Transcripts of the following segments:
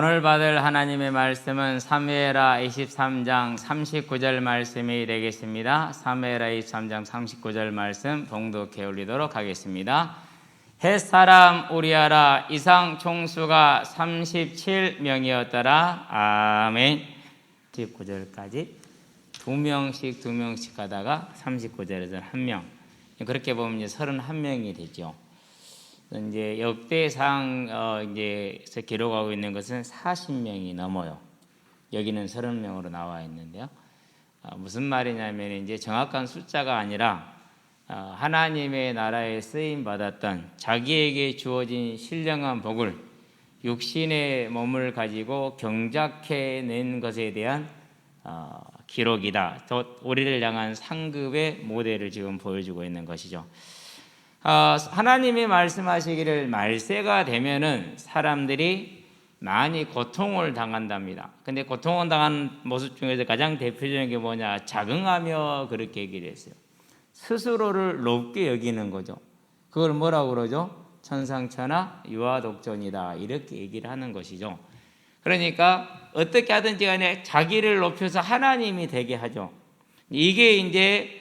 오늘 받을 하나님의 말씀은 사무엘하 23장 39절 말씀이 되겠습니다. 사무엘하 23장 39절 말씀 봉독해 올리도록 하겠습니다. 헷사람 우리아라 이상 총수가 37명이었더라. 아멘. 19절까지 두 명씩 가다가 39절에서 한 명. 그렇게 보면 이제 31명이 되죠. 이제 역대상 이제서 기록하고 있는 것은 40명이 넘어요. 여기는 30명으로 나와 있는데요. 무슨 말이냐면 이제 정확한 숫자가 아니라 하나님의 나라에 쓰임 받았던 자기에게 주어진 신령한 복을 육신의 몸을 가지고 경작해 낸 것에 대한 기록이다. 우리를 향한 상급의 모델을 지금 보여주고 있는 것이죠. 하나님이 말씀하시기를 말세가 되면은 사람들이 많이 고통을 당한답니다. 근데 고통을 당한 모습 중에서 가장 대표적인 게 뭐냐? 자긍하며 그렇게 얘기를 했어요. 스스로를 높게 여기는 거죠. 그걸 뭐라고 그러죠? 천상천하 유아독존이다, 이렇게 얘기를 하는 것이죠. 그러니까 어떻게 하든지 간에 자기를 높여서 하나님이 되게 하죠. 이게 이제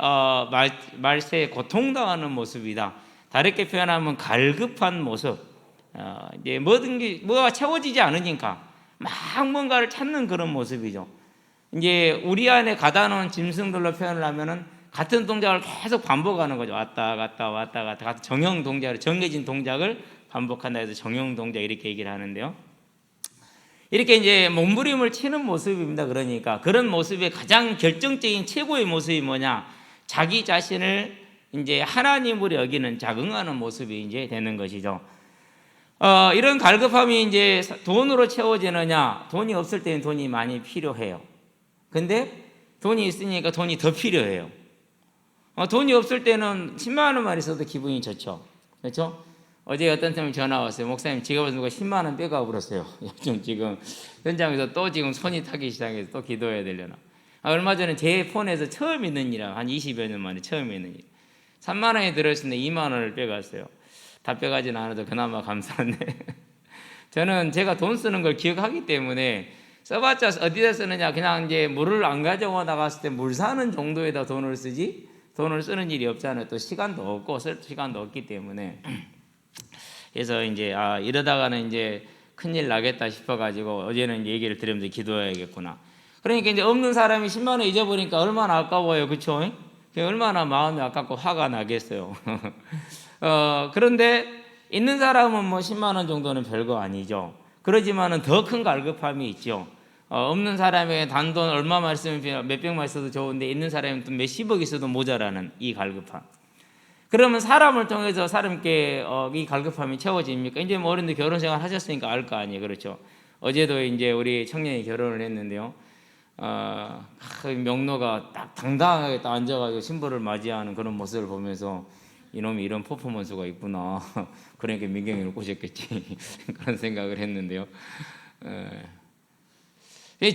말세에 고통당하는 모습이다. 다르게 표현하면 갈급한 모습. 이제 뭐가 채워지지 않으니까 막 뭔가를 찾는 그런 모습이죠. 이제 우리 안에 가다 놓은 짐승들로 표현을 하면은 같은 동작을 계속 반복하는 거죠. 왔다 갔다 왔다 갔다 같은 정형 동작을, 정해진 동작을 반복한다 해서 정형 동작 이렇게 얘기를 하는데요. 이렇게 이제 몸부림을 치는 모습입니다. 그러니까 그런 모습의 가장 결정적인 최고의 모습이 뭐냐? 자기 자신을 이제 하나님으로 여기는 자긍하는 모습이 이제 되는 것이죠. 이런 갈급함이 이제 돈으로 채워지느냐? 돈이 없을 때는 돈이 많이 필요해요. 근데 돈이 있으니까 돈이 더 필요해요. 돈이 없을 때는 10만 원만 있어도 기분이 좋죠. 그렇죠? 어제 어떤 사람이 전화 왔어요. 목사님, 지갑에서 누가 10만 원 빼가 버렸어요. 요즘 지금 현장에서 또 지금 손이 타기 시작해서 또 기도해야 되려나. 얼마 전에 제 폰에서 처음 있는 일이라, 한 20여 년 만에 처음 있는 일. 3만 원이 들어있는데 2만 원을 빼갔어요. 다 빼가지는 않아도 그나마 감사한데 저는 제가 돈 쓰는 걸 기억하기 때문에 써봤자 어디다 쓰느냐, 그냥 이제 물을 안 가져와 나갔을 때 물 사는 정도에다 돈을 쓰지 돈을 쓰는 일이 없잖아요. 또 시간도 없고 쓸 시간도 없기 때문에. 그래서 이제 이러다가는 이제 큰일 나겠다 싶어가지고 어제는 이제 얘기를 들으면서 기도해야겠구나. 그러니까 이제 없는 사람이 10만 원 잊어버리니까 얼마나 아까워요, 그렇죠? 얼마나 마음이 아깝고 화가 나겠어요. 그런데 있는 사람은 뭐 10만 원 정도는 별거 아니죠. 그러지만은 더 큰 갈급함이 있죠. 없는 사람에게 단돈 얼마만 있으면 몇백만 있어도 좋은데 있는 사람은 또 몇십억 있어도 모자라는 이 갈급함. 그러면 사람을 통해서 사람께 이 갈급함이 채워집니까? 이제 뭐 어른들 결혼 생활 하셨으니까 알 거 아니에요, 그렇죠? 어제도 이제 우리 청년이 결혼을 했는데요. 명로가 딱 당당하게 딱 앉아가지고 신부를 맞이하는 그런 모습을 보면서 이놈이 이런 퍼포먼스가 있구나. 그러니까 민경이를 꼬셨겠지. 그런 생각을 했는데요.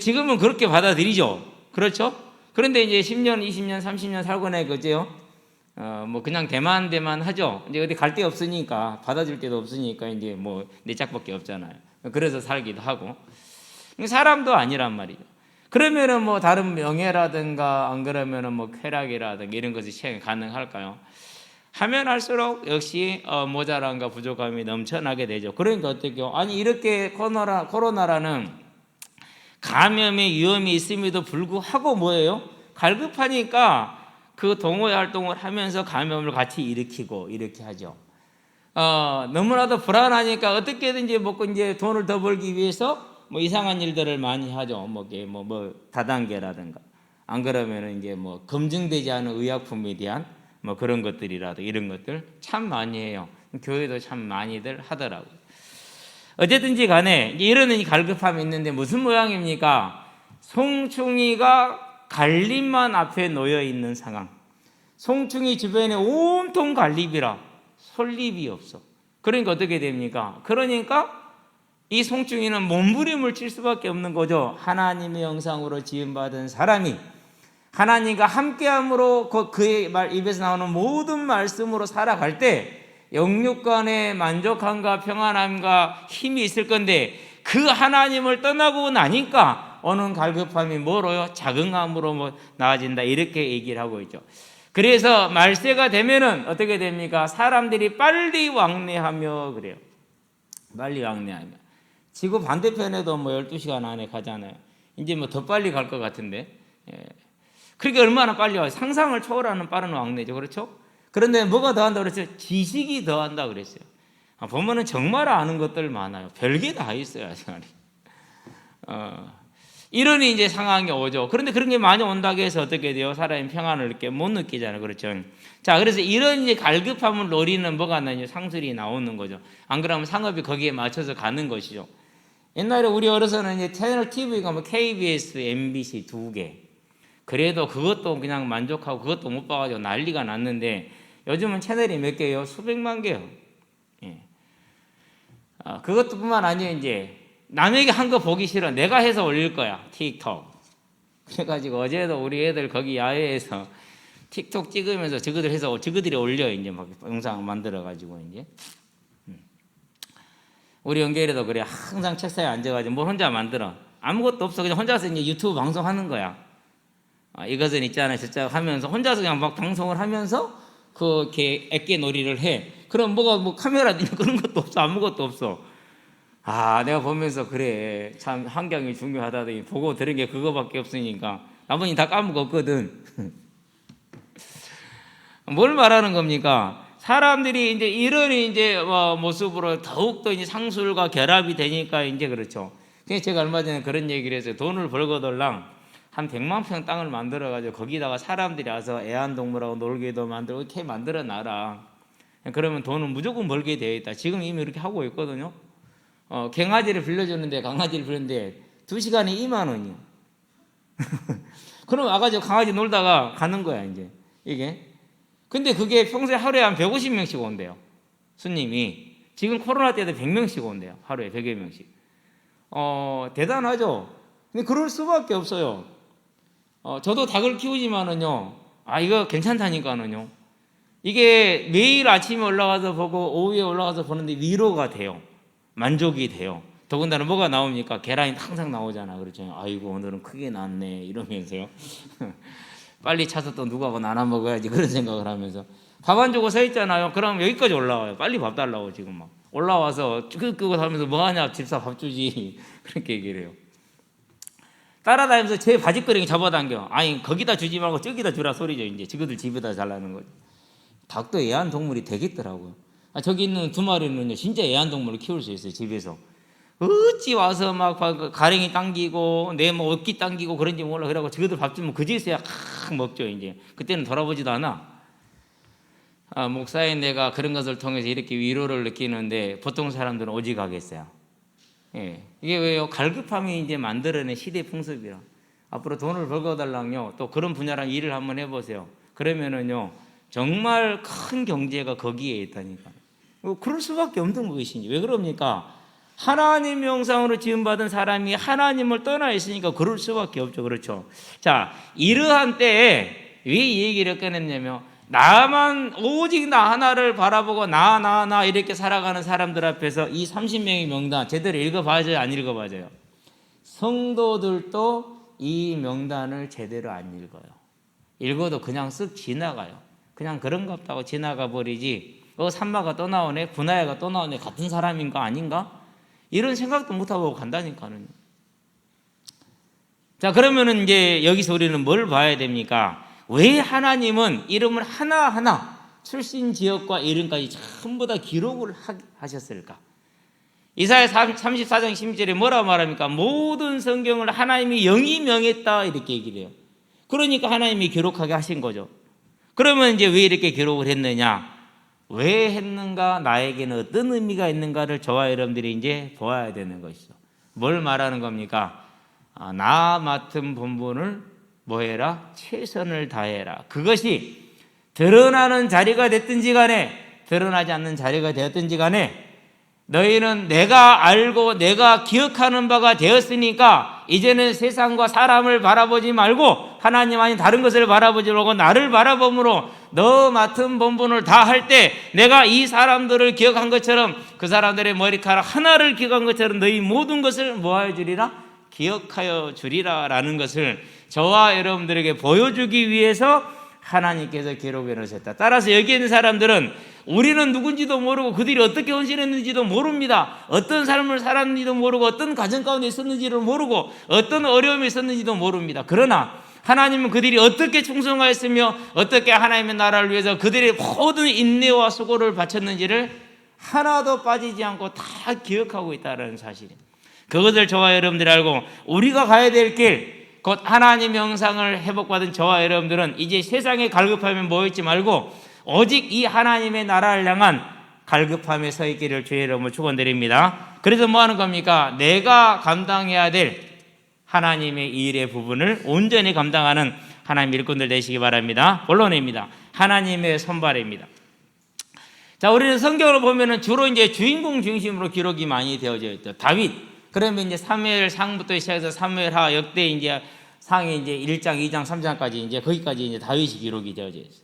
지금은 그렇게 받아들이죠. 그렇죠? 그런데 이제 10년, 20년, 30년 살고 나니까 어째요? 뭐 그냥 대만 하죠. 이제 어디 갈 데 없으니까, 받아줄 데도 없으니까 이제 뭐 내 짝밖에 없잖아요. 그래서 살기도 하고. 사람도 아니란 말이죠. 그러면은 뭐 다른 명예라든가 안 그러면은 뭐 쾌락이라든가 이런 것이 시행이 가능할까요? 하면 할수록 역시 모자람과 부족함이 넘쳐나게 되죠. 그러니까 어떻게요? 아니 이렇게 코로나라는 감염의 위험이 있음에도 불구하고 뭐예요? 갈급하니까 그 동호회 활동을 하면서 감염을 같이 일으키고 이렇게 하죠. 너무나도 불안하니까 어떻게든지 먹고 이제 돈을 더 벌기 위해서 뭐 이상한 일들을 많이 하죠. 뭐 다단계라든가 안 그러면은 이제 뭐 검증되지 않은 의약품에 대한 뭐 그런 것들이라도 이런 것들 참 많이 해요. 교회도 참 많이들 하더라고요. 어쨌든지 간에 이런 갈급함이 있는데 무슨 모양입니까? 송충이가 갈림만 앞에 놓여 있는 상황. 송충이 주변에 온통 갈립이라 솔잎이 없어. 그러니까 어떻게 됩니까? 그러니까 이 송충이는 몸부림을 칠 수밖에 없는 거죠. 하나님의 형상으로 지음받은 사람이 하나님과 함께함으로 그의 입에서 나오는 모든 말씀으로 살아갈 때 영육간의 만족함과 평안함과 힘이 있을 건데 그 하나님을 떠나고 나니까 오는 갈급함이 뭐로요? 자긍함으로 뭐 나아진다, 이렇게 얘기를 하고 있죠. 그래서 말세가 되면은 어떻게 됩니까? 사람들이 빨리 왕래하며 그래요. 빨리 왕래하며. 지구 반대편에도 뭐 12시간 안에 가잖아요. 이제 뭐 더 빨리 갈 것 같은데. 예. 그렇게 얼마나 빨리 와요? 상상을 초월하는 빠른 왕래죠. 그렇죠? 그런데 뭐가 더한다 그랬어요? 지식이 더한다 그랬어요. 보면은 정말 아는 것들 많아요. 별게 다 있어요, 생활이. 이런 이제 상황이 오죠. 그런데 그런 게 많이 온다고 해서 어떻게 돼요? 사람이 평안을 이렇게 못 느끼잖아요. 그렇죠? 자, 그래서 이런 이제 갈급함을 노리는 뭐가 나요? 상술이 나오는 거죠. 안 그러면 상업이 거기에 맞춰서 가는 것이죠. 옛날에 우리 어려서는 이제 채널 TV가 뭐 KBS, MBC 2개. 그래도 그것도 그냥 만족하고 그것도 못 봐가지고 난리가 났는데 요즘은 채널이 몇 개요? 수백만 개요. 예. 그것도 뿐만 아니에요. 이제 남에게 한 거 보기 싫어. 내가 해서 올릴 거야. 틱톡. 그래가지고 어제도 우리 애들 거기 야외에서 틱톡 찍으면서 저거들이 올려요. 이제 막 영상 만들어가지고 이제. 우리 연결에도 그래. 항상 책상에 앉아가지고 뭘 혼자 만들어. 아무것도 없어. 그냥 혼자서 이제 유튜브 방송하는 거야. 이것은 있잖아요. 저쪽 하면서 혼자서 그냥 막 방송을 하면서 그렇게 애깨 놀이를 해. 그럼 뭐가 뭐 카메라 그런 것도 없어. 아무것도 없어. 내가 보면서 그래. 참 환경이 중요하다더니 보고 들은 게 그거밖에 없으니까 나머지 다 까먹었거든. 뭘 말하는 겁니까? 사람들이 이제 이런 이제 모습으로 더욱더 이제 상술과 결합이 되니까 이제 그렇죠. 그래서 제가 얼마 전에 그런 얘기를 했어요. 돈을 벌거들랑 한 100만 평 땅을 만들어가지고 거기다가 사람들이 와서 애완동물하고 놀게도 만들고 이렇게 만들어 놔라. 그러면 돈은 무조건 벌게 되어 있다. 지금 이미 이렇게 하고 있거든요. 강아지를 빌려주는데 2시간에 2만 원이요. 그럼 와가지고 강아지 놀다가 가는 거야 이제 이게. 근데 그게 평소에 하루에 한 150명씩 온대요. 손님이. 지금 코로나 때도 100명씩 온대요. 하루에 100여 명씩. 대단하죠. 근데 그럴 수밖에 없어요. 저도 닭을 키우지만은요. 이거 괜찮다니까는요. 이게 매일 아침에 올라가서 보고 오후에 올라가서 보는데 위로가 돼요. 만족이 돼요. 더군다나 뭐가 나옵니까? 계란이 항상 나오잖아. 그렇죠. 아이고 오늘은 크게 났네 이러면서요. 빨리 차서 또 누가 나눠 먹어야지 그런 생각을 하면서 밥 안 주고 서 있잖아요. 그럼 여기까지 올라와요. 빨리 밥 달라고 지금 막 올라와서 끄고 하면서 뭐하냐 집사 밥 주지 그렇게 얘기를 해요. 따라다니면서 제 바지끄레기 잡아당겨. 거기다 주지 말고 저기다 주라 소리죠. 이제 지그들 집에다 잘라는 거죠. 닭도 애완동물이 되겠더라고요. 저기 있는 2마리는요 진짜 애완동물을 키울 수 있어요. 집에서 어찌 와서 막 가랭이 당기고 내 뭐 어깨 당기고 그런지 몰라. 그러고 저기들 밥 주면 그제서야 칵 먹죠. 이제 그때는 돌아보지도 않아. 목사인 내가 그런 것을 통해서 이렇게 위로를 느끼는데 보통 사람들은 오직 하겠어요. 예. 이게 왜요? 갈급함이 이제 만들어낸 시대 풍습이라. 앞으로 돈을 벌거달랑요. 또 그런 분야랑 일을 한번 해보세요. 그러면은요 정말 큰 경제가 거기에 있다니까. 그럴 수밖에 없는 것이지. 왜 그럽니까? 하나님 형상으로 지음받은 사람이 하나님을 떠나 있으니까 그럴 수밖에 없죠. 그렇죠? 자, 이러한 때에 왜 이 얘기를 꺼냈냐면 나만 오직 나 하나를 바라보고 나 이렇게 살아가는 사람들 앞에서 이 30명의 명단 제대로 읽어봐줘요? 안 읽어봐줘요? 성도들도 이 명단을 제대로 안 읽어요. 읽어도 그냥 쓱 지나가요. 그냥 그런가 보다고 지나가 버리지. 산마가 또 나오네, 분하야가 또 나오네, 같은 사람인가 아닌가? 이런 생각도 못하고 간다니까요. 자, 그러면은 이제 여기서 우리는 뭘 봐야 됩니까? 왜 하나님은 이름을 하나하나 출신 지역과 이름까지 전부 다 기록을 하셨을까? 이사야 34장 10절에 뭐라고 말합니까? 모든 성경을 하나님이 영이 명했다 이렇게 얘기를 해요. 그러니까 하나님이 기록하게 하신 거죠. 그러면 이제 왜 이렇게 기록을 했느냐? 왜 했는가? 나에게는 어떤 의미가 있는가를 저와 여러분들이 이제 보아야 되는 것이죠. 뭘 말하는 겁니까? 나 맡은 본분을 뭐해라? 최선을 다해라. 그것이 드러나는 자리가 됐든지 간에 드러나지 않는 자리가 되었든지 간에 너희는 내가 알고 내가 기억하는 바가 되었으니까 이제는 세상과 사람을 바라보지 말고 하나님 아닌 다른 것을 바라보지 말고 나를 바라봄으로 너 맡은 본분을 다 할 때 내가 이 사람들을 기억한 것처럼 그 사람들의 머리카락 하나를 기억한 것처럼 너희 모든 것을 뭐하여 주리라? 기억하여 주리라 라는 것을 저와 여러분들에게 보여주기 위해서 하나님께서 기록해 놓으셨다. 따라서 여기 있는 사람들은 우리는 누군지도 모르고 그들이 어떻게 헌신했는지도 모릅니다. 어떤 삶을 살았는지도 모르고 어떤 가정 가운데 있었는지도 모르고 어떤 어려움이 있었는지도 모릅니다. 그러나 하나님은 그들이 어떻게 충성하였으며 어떻게 하나님의 나라를 위해서 그들의 모든 인내와 수고를 바쳤는지를 하나도 빠지지 않고 다 기억하고 있다는 사실입니다. 그것을 저와 여러분들이 알고 우리가 가야 될 길, 곧 하나님의 형상을 회복받은 저와 여러분들은 이제 세상의 갈급함에 모여있지 말고 오직 이 하나님의 나라를 향한 갈급함에 서 있기를 주의 이름으로 축원드립니다. 그래서 뭐 하는 겁니까? 내가 감당해야 될 하나님의 일의 부분을 온전히 감당하는 하나님 일꾼들 되시기 바랍니다. 본론입니다. 하나님의 선발입니다. 자, 우리는 성경을 보면은 주로 이제 주인공 중심으로 기록이 많이 되어져 있죠. 다윗. 그러면 이제 사무엘 상부터 시작해서 사무엘 하 역대 이제 상이 이제 1장, 2장, 3장까지 이제 거기까지 이제 다윗이 기록이 되어져 있어요.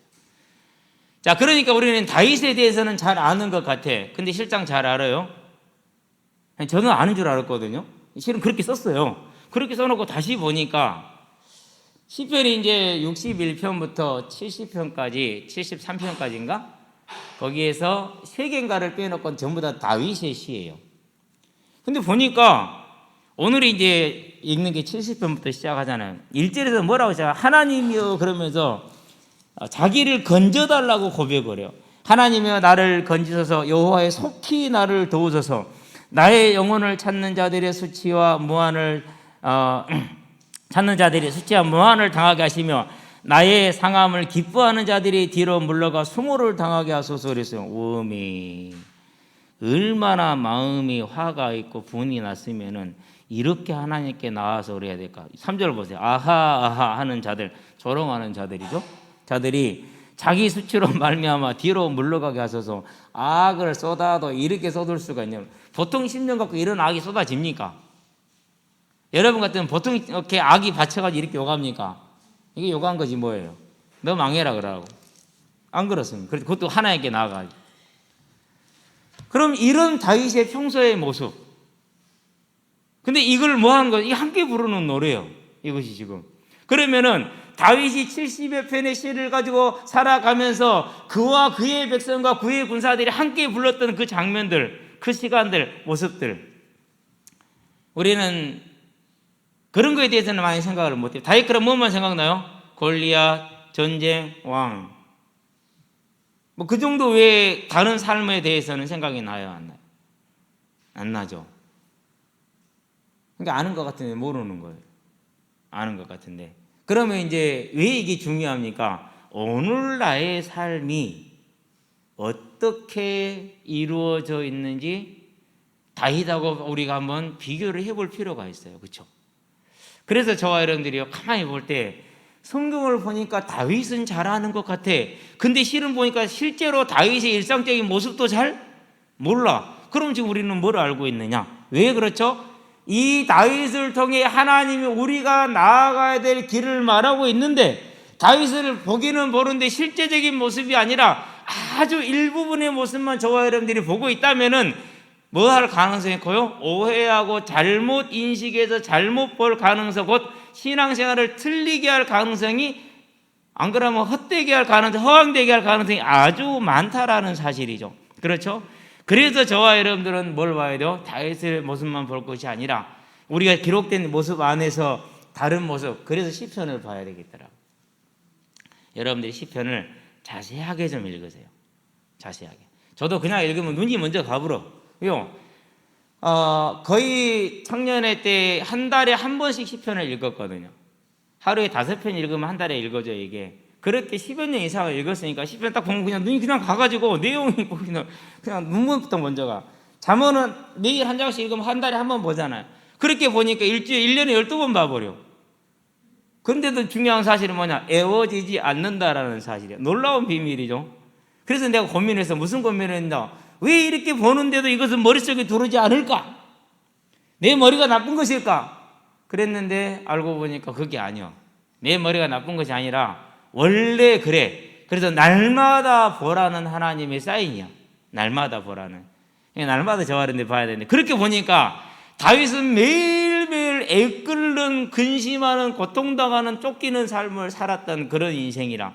자, 그러니까 우리는 다윗에 대해서는 잘 아는 것 같아. 근데 실상 잘 알아요? 저는 아는 줄 알았거든요. 실은 그렇게 썼어요. 그렇게 써놓고 다시 보니까 시편이 이제 61편부터 70편까지 73편까지인가? 거기에서 3개인가를 빼놓고 전부 다 다윗의 시예요. 근데 보니까 오늘 이제 읽는 게 70편부터 시작하잖아요. 1절에서 뭐라고 시작해요? 하나님이여 그러면서 자기를 건져달라고 고백을 해요. 하나님이여 나를 건지소서, 여호와의 속히 나를 도우소서, 나의 영혼을 찾는 자들의 수치와 무한을 찾는 자들이 수치와 무한을 당하게 하시며 나의 상함을 기뻐하는 자들이 뒤로 물러가 수모를 당하게 하소서 그랬어요. 오미 얼마나 마음이 화가 있고 분이 났으면은 이렇게 하나님께 나와서 그래야 될까? 3절 보세요. 아하 아하 하는 자들, 조롱하는 자들이죠. 자들이 자기 수치로 말미암아 뒤로 물러가게 하소서. 악을 쏟아도 이렇게 쏟을 수가 있냐? 보통 10년 갖고 이런 악이 쏟아집니까? 여러분 같으면 보통 이렇게 악이 받쳐가지고 이렇게 욕합니까? 이게 욕한 거지 뭐예요? 너 망해라 그러라고. 안 그렇습니다. 그것도 하나님께 나아가지고. 그럼 이런 다윗의 평소의 모습. 근데 이걸 뭐 하는 거예요? 이 함께 부르는 노래예요. 이것이 지금. 그러면은 다윗이 70여 편의 시를 가지고 살아가면서 그와 그의 백성과 그의 군사들이 함께 불렀던 그 장면들, 그 시간들, 모습들. 우리는 그런 거에 대해서는 많이 생각을 못해요. 다윗 그럼 뭐만 생각나요? 골리앗, 전쟁, 왕. 뭐 그 정도 외에 다른 삶에 대해서는 생각이 나요, 안 나요? 안 나죠. 그러니까 아는 것 같은데 모르는 거예요. 아는 것 같은데. 그러면 이제 왜 이게 중요합니까? 오늘 나의 삶이 어떻게 이루어져 있는지 다윗하고 우리가 한번 비교를 해볼 필요가 있어요. 그렇죠? 그래서 저와 여러분들이 가만히 볼 때 성경을 보니까 다윗은 잘하는 것 같아. 근데 실은 보니까 실제로 다윗의 일상적인 모습도 잘 몰라. 그럼 지금 우리는 뭘 알고 있느냐? 왜 그렇죠? 이 다윗을 통해 하나님이 우리가 나아가야 될 길을 말하고 있는데 다윗을 보기는 보는데 실제적인 모습이 아니라 아주 일부분의 모습만 저와 여러분들이 보고 있다면은 뭐 할 가능성이 커요? 오해하고 잘못 인식해서 잘못 볼 가능성, 곧 신앙생활을 틀리게 할 가능성이, 안 그러면 헛되게 할 가능성, 허황되게 할 가능성이 아주 많다라는 사실이죠. 그렇죠? 그래서 저와 여러분들은 뭘 봐야 돼요? 다윗의 모습만 볼 것이 아니라 우리가 기록된 모습 안에서 다른 모습, 그래서 시편을 봐야 되겠더라고요. 여러분들이 시편을 자세하게 좀 읽으세요. 자세하게. 저도 그냥 읽으면 눈이 먼저 가불어. 요, 거의 청년회 때 한 달에 한 번씩 시편을 읽었거든요. 하루에 5편 읽으면 한 달에 읽어져 이게. 그렇게 10여 년 이상을 읽었으니까 시편 딱 보면 그냥 눈이 그냥 가가지고 내용이 그냥 눈부터 먼저 가. 잠언은 매일 한 장씩 읽으면 한 달에 한 번 보잖아요. 그렇게 보니까 일주일에 1년에 12번 봐버려. 그런데도 중요한 사실은 뭐냐? 애워지지 않는다라는 사실이에요. 놀라운 비밀이죠. 그래서 내가 고민해서 무슨 고민을 했나? 왜 이렇게 보는데도 이것은 머릿속에 들어오지 않을까? 내 머리가 나쁜 것일까? 그랬는데 알고 보니까 그게 아니야. 내 머리가 나쁜 것이 아니라 원래 그래. 그래서 날마다 보라는 하나님의 사인이야. 날마다 보라는. 날마다 저와 여러분들 봐야 되는데, 그렇게 보니까 다윗은 매일매일 애끓는 근심하는 고통당하는 쫓기는 삶을 살았던 그런 인생이라.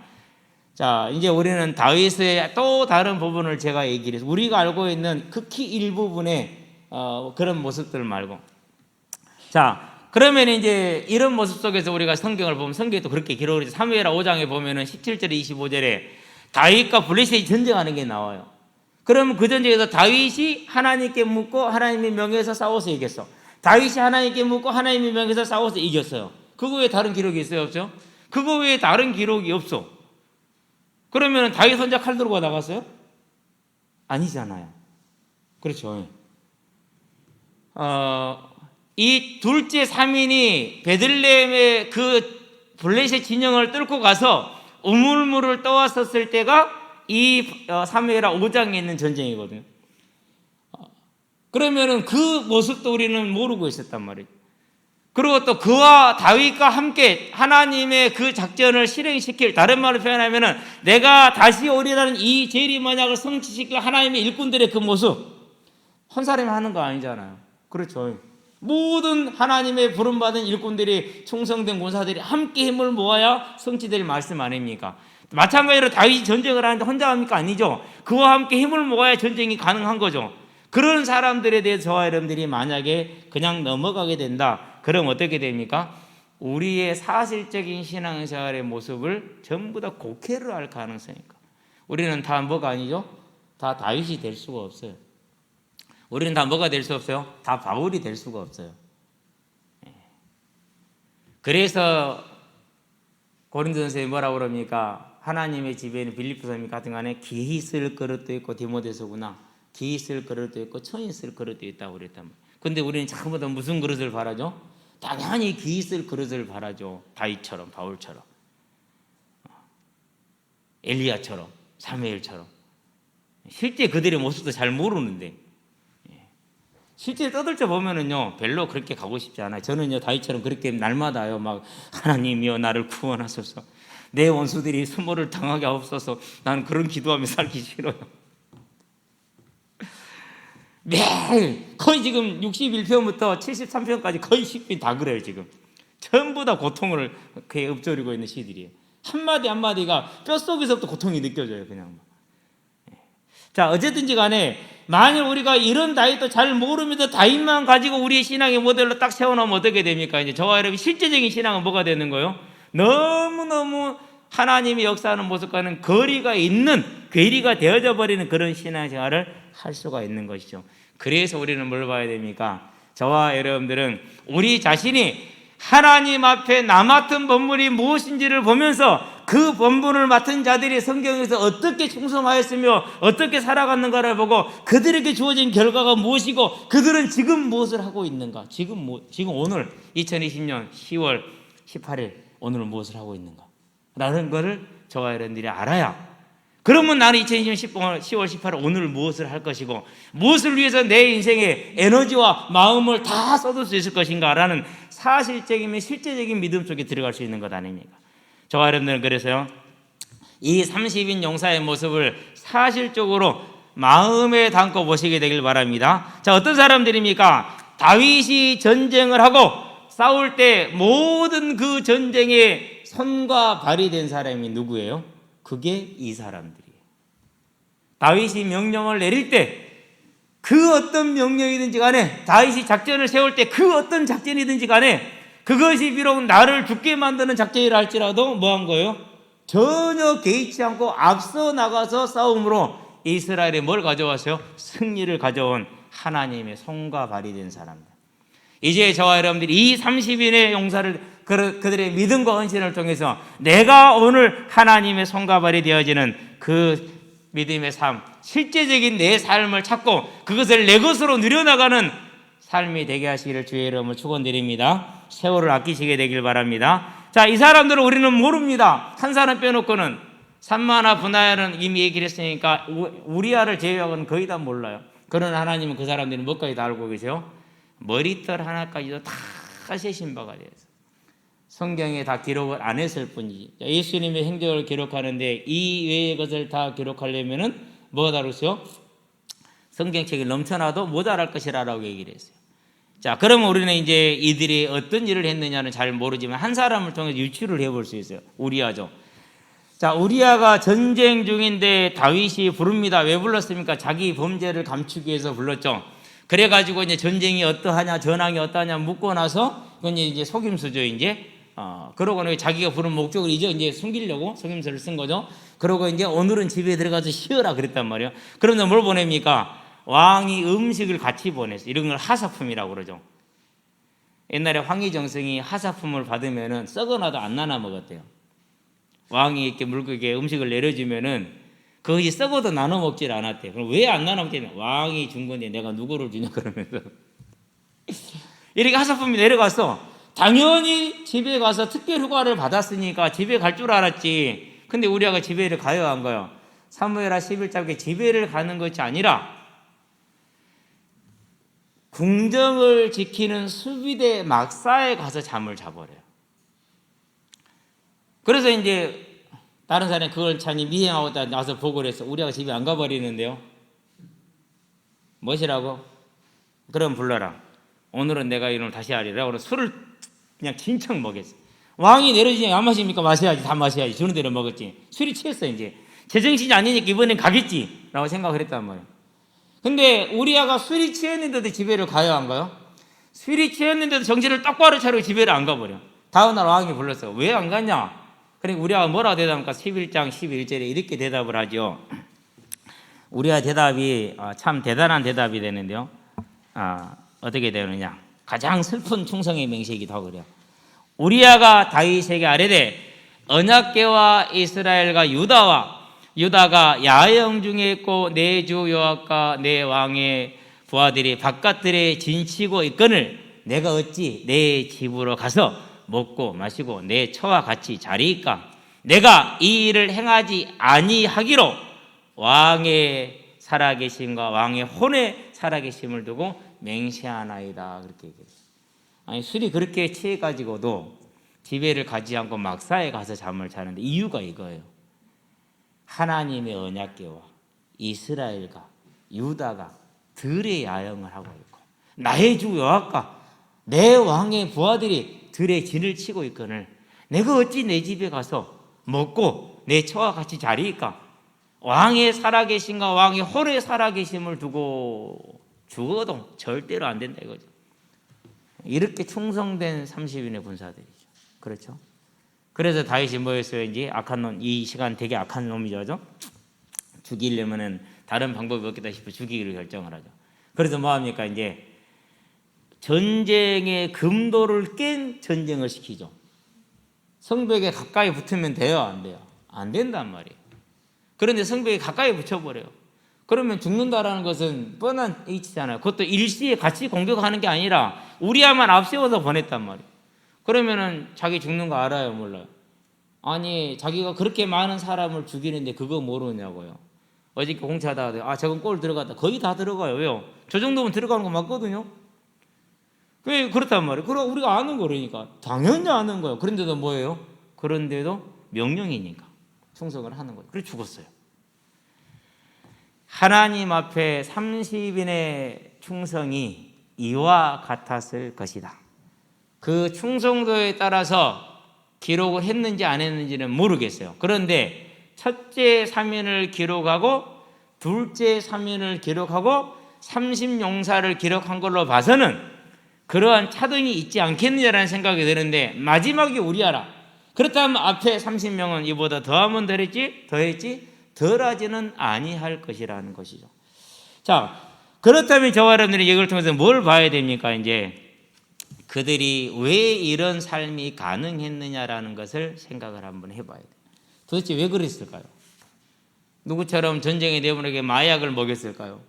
자, 이제 우리는 다윗의 또 다른 부분을 제가 얘기를 해서, 우리가 알고 있는 극히 일부분의 그런 모습들 말고, 자, 그러면 이제 이런 모습 속에서 우리가 성경을 보면, 성경에 또 그렇게 기록을 해서 사무엘하 5장에 보면은 17절에 25절에 다윗과 블레셋이 전쟁하는 게 나와요. 그러면 그 전쟁에서 다윗이 하나님께 묻고 하나님의 명예에서 싸워서 이겼어. 다윗이 하나님께 묻고 하나님의 명예에서 싸워서 이겼어요. 그거 외에 다른 기록이 있어요, 없죠? 그거 외에 다른 기록이 없어. 그러면 다윗 혼자 칼 들고 나갔어요? 아니잖아요. 그렇죠. 이 둘째 3인이 베들레헴의 그 블레셋 진영을 뚫고 가서 우물물을 떠왔었을 때가 이 사무엘하 5장에 있는 전쟁이거든요. 그러면은 그 모습도 우리는 모르고 있었단 말이에요. 그리고 또 그와 다윗과 함께 하나님의 그 작전을 실행시킬, 다른 말로 표현하면은 내가 다시 오리라는 이 재림언약을 성취시킬 하나님의 일꾼들의 그 모습, 한 사람이 하는 거 아니잖아요. 그렇죠. 모든 하나님의 부름받은 일꾼들이, 충성된 군사들이 함께 힘을 모아야 성취될 말씀 아닙니까? 마찬가지로 다윗이 전쟁을 하는데 혼자 합니까? 아니죠. 그와 함께 힘을 모아야 전쟁이 가능한 거죠. 그런 사람들에 대해서 저와 여러분들이 만약에 그냥 넘어가게 된다, 그럼 어떻게 됩니까? 우리의 사실적인 신앙생활의 모습을 전부 다 곡해를 할 가능성이니까. 우리는 다 뭐가 아니죠? 다 다윗이 될 수가 없어요. 우리는 다 뭐가 될 수 없어요? 다 바울이 될 수가 없어요. 그래서 고린도전서에 뭐라고 그럽니까? 하나님의 집에는 빌립보서입니까? 같은 간에 기히 쓸 그릇도 있고, 디모데서구나. 기히 쓸 그릇도 있고 천히 쓸 그릇도 있다고 그랬단 말이에요. 근데 우리는 전부 다 무슨 그릇을 바라죠? 당연히 기히 쓸 그릇을 바라죠. 다윗처럼, 바울처럼, 엘리야처럼, 사무엘처럼. 실제 그들의 모습도 잘 모르는데, 실제 떠들쳐 보면은요, 별로 그렇게 가고 싶지 않아요. 저는요, 다윗처럼 그렇게 날마다요, 막 하나님이여 나를 구원하소서, 내 원수들이 수모를 당하게 하옵소서, 나는 그런 기도하며 살기 싫어요. 매일 거의 지금 61편부터 73편까지 거의 10편 다 그래요. 지금 전부 다 고통을 읊조리고 있는 시들이에요. 한마디 한마디가 뼛속에서부터 고통이 느껴져요. 그냥. 자, 어쨌든지 간에 만일 우리가 이런 다윗도 잘 모르면서 다윗만 가지고 우리의 신앙의 모델로 딱 세워놓으면 어떻게 됩니까? 이제 저와 여러분 실제적인 신앙은 뭐가 되는 거예요? 너무너무 하나님이 역사하는 모습과는 거리가 있는, 괴리가 되어져 버리는 그런 신앙생활을 할 수가 있는 것이죠. 그래서 우리는 뭘 봐야 됩니까? 저와 여러분들은 우리 자신이 하나님 앞에 나 맡은 본분이 무엇인지를 보면서 그 본분을 맡은 자들이 성경에서 어떻게 충성하였으며 어떻게 살아갔는가를 보고 그들에게 주어진 결과가 무엇이고 그들은 지금 무엇을 하고 있는가, 지금 오늘 2020년 10월 18일 오늘 무엇을 하고 있는가 라는 것을 저와 여러분들이 알아야, 그러면 나는 2020년 10월 18일 오늘 무엇을 할 것이고 무엇을 위해서 내 인생의 에너지와 마음을 다 쏟을 수 있을 것인가 라는 사실적이며 실제적인 믿음 속에 들어갈 수 있는 것 아닙니까? 저와 여러분들은 그래서요, 이 30인 용사의 모습을 사실적으로 마음에 담고 보시게 되길 바랍니다. 자, 어떤 사람들입니까? 다윗이 전쟁을 하고 싸울 때 모든 그 전쟁에 손과 발이 된 사람이 누구예요? 그게 이 사람들이에요. 다윗이 명령을 내릴 때 그 어떤 명령이든지 간에, 다윗이 작전을 세울 때 그 어떤 작전이든지 간에 그것이 비록 나를 죽게 만드는 작전이라 할지라도 뭐 한 거예요? 전혀 개의치 않고 앞서 나가서 싸움으로 이스라엘에 뭘 가져왔어요? 승리를 가져온 하나님의 손과 발이 된 사람들. 이제 저와 여러분들이 이 30인의 용사를, 그들의 믿음과 헌신을 통해서 내가 오늘 하나님의 손과 발이 되어지는 그 믿음의 삶, 실제적인 내 삶을 찾고 그것을 내 것으로 누려나가는 삶이 되게 하시기를 주의 이름으로 축원드립니다. 세월을 아끼시게 되길 바랍니다. 자, 이 사람들은 우리는 모릅니다. 한 사람 빼놓고는. 산마나 분하야는 이미 얘기를 했으니까 우리아를 제외하고는 거의 다 몰라요. 그런 하나님은 그 사람들은 뭐까지 다 알고 계세요? 머리털 하나까지도 다 세신 바가 되어서 성경에 다 기록을 안 했을 뿐이지. 예수님의 행적을 기록하는데 이 외의 것을 다 기록하려면은 뭐가 다르죠? 성경책이 넘쳐나도 모자랄 것이라고 얘기를 했어요. 자, 그러면 우리는 이제 이들이 어떤 일을 했느냐는 잘 모르지만 한 사람을 통해서 유추를 해볼 수 있어요. 우리아죠. 자, 우리아가 전쟁 중인데 다윗이 부릅니다. 왜 불렀습니까? 자기 범죄를 감추기 위해서 불렀죠. 그래가지고 이제 전쟁이 어떠하냐, 전황이 어떠하냐 묻고 나서 그건 이제 속임수죠, 이제. 그러고는 자기가 부른 목적을 이제 숨기려고 속임수를 쓴 거죠. 그러고 이제 오늘은 집에 들어가서 쉬어라 그랬단 말이에요. 그런데 뭘 보냅니까? 왕이 음식을 같이 보냈어요. 이런 걸 하사품이라고 그러죠. 옛날에 황희정성이 하사품을 받으면은 썩어나도 안 나눠 먹었대요. 왕이 이렇게 물고기에 음식을 내려주면은 그것이 썩어도 나눠 먹질 않았대요. 그럼 왜 안 나눠 먹겠냐? 왕이 준 건데 내가 누구를 주냐 그러면서 이렇게 하사품이 내려갔어. 당연히 집에 가서 특별 휴가를 받았으니까 집에 갈 줄 알았지. 근데 우리아가 집에를 가야 한 거예요. 사무엘하 11장에 집에를 가는 것이 아니라 궁정을 지키는 수비대 막사에 가서 잠을 자버려요. 그래서 이제 다른 사람이 그걸 찬이 미행하고 나서 보고를 했어. 우리아가 집에 안 가버리는데요. 무엇이라고? 그럼 불러라. 오늘은 내가 이놈을 다시 하리라. 오늘 술을 그냥 진척 먹였어. 왕이 내려주니 안 마십니까? 마셔야지. 다 마셔야지. 주는 대로 먹었지. 술이 취했어 이제. 제정신이 아니니까 이번엔 가겠지 라고 생각을 했단 말이에요. 근데 우리아가 술이 취했는데도 집에를 가야 한가요? 술이 취했는데도 정신을 똑바로 차리고 집에를 안 가버려. 다음날 왕이 불렀어. 왜 안 갔냐? 그러니까 우리아가 뭐라고 대답합니까? 11장 11절에 이렇게 대답을 하죠. 우리아 대답이 참 대단한 대답이 되는데요. 어떻게 되느냐? 가장 슬픈 충성의 맹세이기도 하고 그래요. 우리아가 다윗에게 아뢰되 언약궤와 이스라엘과 유다가 야영 중에 있고 내 주 여호와과 내 왕의 부하들이 바깥들에 진치고 있거늘 내가 어찌 내 집으로 가서 먹고 마시고 내 처와 같이 자리이까? 내가 이 일을 행하지 아니하기로 왕의 살아계심과 왕의 혼의 살아계심을 두고 맹세하나이다. 그렇게 얘기했어요. 아니 술이 그렇게 취해가지고도 집에를 가지 않고 막사에 가서 잠을 자는데 이유가 이거예요. 하나님의 언약궤와 이스라엘과 유다가 들의 야영을 하고 있고 나의 주 여호와과 내 왕의 부하들이 들의 진을 치고 있거늘 내가 어찌 내 집에 가서 먹고 내 처와 같이 자리이까? 왕의 살아계심과 왕의 홀의 살아계심을 두고 죽어도 절대로 안 된다 이거죠. 이렇게 충성된 30인의 군사들이죠. 그렇죠? 그래서 다윗이 뭐였어요인지 악한 놈, 이 시간 되게 악한 놈이죠. 죽이려면은 다른 방법이 없겠다 싶어 죽이기를 결정을 하죠. 그래서 뭐 합니까? 이제 전쟁의 금도를 깬 전쟁을 시키죠. 성벽에 가까이 붙으면 돼요, 안 돼요? 안 된단 말이에요. 그런데 성벽에 가까이 붙여버려요. 그러면 죽는다라는 것은 뻔한 이치잖아요. 그것도 일시에 같이 공격하는 게 아니라 우리야만 앞세워서 보냈단 말이에요. 그러면은 자기 죽는 거 알아요, 몰라요? 아니 자기가 그렇게 많은 사람을 죽이는데 그거 모르냐고요. 어저께 공차하다가 저건 골 들어갔다. 거의 다 들어가요. 왜요? 저 정도면 들어가는 거 맞거든요. 왜 그렇단 말이에요. 그럼 우리가 아는 거라니까. 당연히 아는 거예요. 그런데도 뭐예요? 그런데도 명령이니까 충성을 하는 거예요. 그래서 죽었어요. 하나님 앞에 30인의 충성이 이와 같았을 것이다. 그 충성도에 따라서 기록을 했는지 안 했는지는 모르겠어요. 그런데 첫째 3인을 기록하고 둘째 3인을 기록하하고 30용사를 기록한 걸로 봐서는 그러한 차등이 있지 않겠느냐라는 생각이 드는데 마지막이 우리아라. 그렇다면 앞에 30명은 이보다 더하면 더했지 덜하지는 아니할 것이라는 것이죠. 자, 그렇다면 저와 여러분들이 이걸 통해서 뭘 봐야 됩니까? 이제 그들이 왜 이런 삶이 가능했느냐라는 것을 생각을 한번 해봐야 돼요. 도대체 왜 그랬을까요? 누구처럼 전쟁의 대원에게 마약을 먹였을까요?